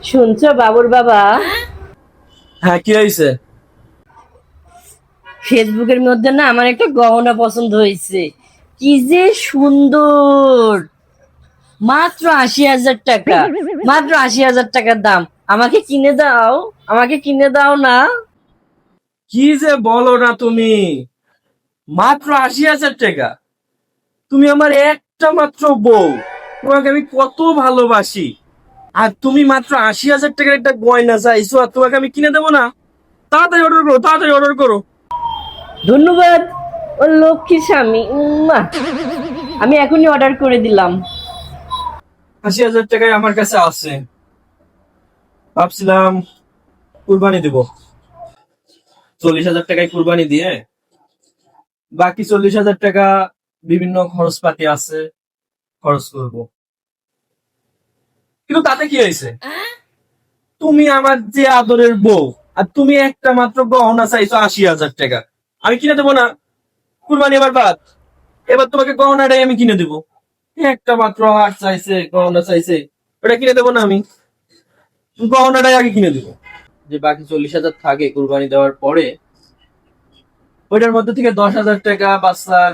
শুনছো বাবুর বাবা? হ্যাঁ, কি হয়েছে? ফেসবুকের মধ্যে না আমার একটা গহনা পছন্দ হয়েছে। কি যে সুন্দর! মাত্র ৮০,০০০ টাকা, মাত্র ৮০,০০০ টাকার দাম। আমাকে কিনে দাও, আমাকে কিনে দাও না। কি যে বলো না তুমি! মাত্র ৮০,০০০ টাকা! তুমি আমার একটা মাত্র বউ। তোমাকে আমি কত ভালোবাসি, আর তুমি মাত্র ৮০,০০০ টাকার একটা গয়না চাইছো আর তোমাকে আমি কিনে দেবো না? তাড়াতাড়ি অর্ডার করো, তাড়াতাড়ি অর্ডার করো। ধন্যবাদ ও লক্ষ্মীর স্বামী। আমি এখনই অর্ডার করে দিলাম। ৮০,০০০ টাকায় আমার কাছে আছে। ভাবছিলাম কুরবানি দিব, ৪০,০০০ টাকায় কুরবানি দিয়ে বাকি ৪০,০০০ টাকা বিভিন্ন খরচপাতি আছে, খরচ করব। কিন্তু তাতে কি হয়েছে? তুমি আমার যে আদরের বউ, আর তুমি একটা মাত্র গহনা চাইছো ৮০,০০০ টাকা। আমি কিনে দেবো না? কুরবানি এবার বাদ, এবার তোমাকে গহনাটাই আমি কিনে দেবো। একটা মাত্র হার চাইছে, গহনা চাইছে, ওটা কিনে দেবো না আমি? গহনাটাই আগে কিনে দেবো। যে বাকি ৪০,০০০ থাকে কুরবানি দেওয়ার পরে, ওইটার মধ্যে থেকে ১০,০০০ টাকা বাচ্চার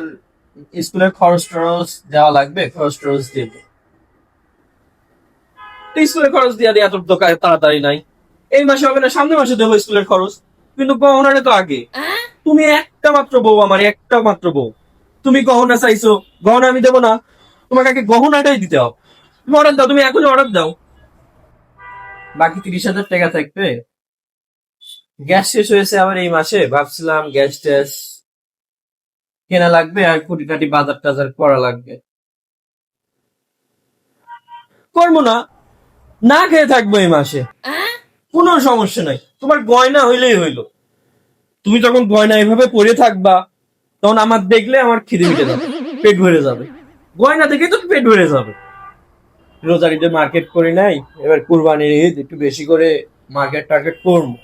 স্কুলের খরচ টরচ দেওয়া লাগবে, খরচ টরচ দিয়ে দেবো। স্কুলের খরচ দিয়ে এত তাড়াতাড়ি নাই, এই মাসে হবে না, সামনের মাসে দেবো স্কুলের খরচ। কিন্তু গহনাটা তো আগে। তুমি একটা মাত্র বউ, আমার একটা মাত্র বউ। তুমি গহনা চাইছো, গহনা আমি দেবো না? তোমাকে আগে গহনাটাই দিতে হবে। তুমি অর্ডার দাও, তুমি এখনই অর্ডার দাও। বাকি ৩০,০০০ টাকা থাকবে। গ্যাস শেষ হয়েছে আবার এই মাসে, ভাবছিলাম গ্যাস ট্যাস কেনা লাগবে আর খুঁটিনাটি বাজার টাজার করা লাগবে। করবো না, না খেয়ে থাকবো এই মাসে, কোনো সমস্যা নাই। তোমার গয়না হইলেই হইলো। তুমি যখন গয়না এভাবে পরে থাকবা, তখন আমার দেখলে আমার খিদে মিটে যাবে, পেট ভরে যাবে। গয়না দেখে তো পেট ভরে যাবে। রোজার ঈদে মার্কেট করি নাই, এবার কুরবানির ঈদ একটু বেশি করে মার্কেট টার্গেট করবো।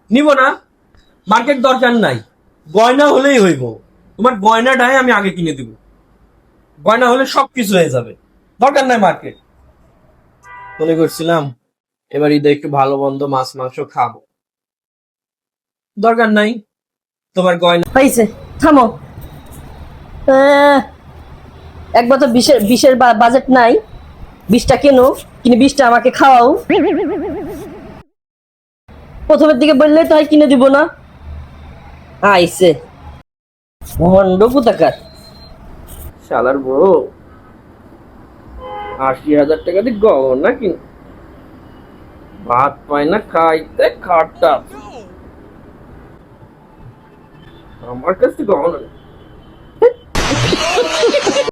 নিব না, মার্কেট দরকার নাই, গয়না হলেই হইব। তোমার গয়নাটাই আমি আগে কিনে দিব। গয়না হলে সবকিছু হয়ে যাবে, দরকার নাই মার্কেট। মনে করছিলাম এবার ঈদে একটু ভালো মন্দ মাছ মাংস খাবো, দরকার নাই তোমার গয়না। হয়েছে, থামো। একবার তো বিশের বাজেট নাই। ২০টা কেনো, কিনে ২০টা আমাকে খাওয়াও। প্রথমের দিকে বললে তো হয় কিনে দিব না। আইসে ভণ্ড কোথাকার! শালার বউ ৮০,০০০ টাকা দিয়ে গহনা কিন, ভাত পায় না খাইতে, খাটা আমার কাছে গহনা নেই।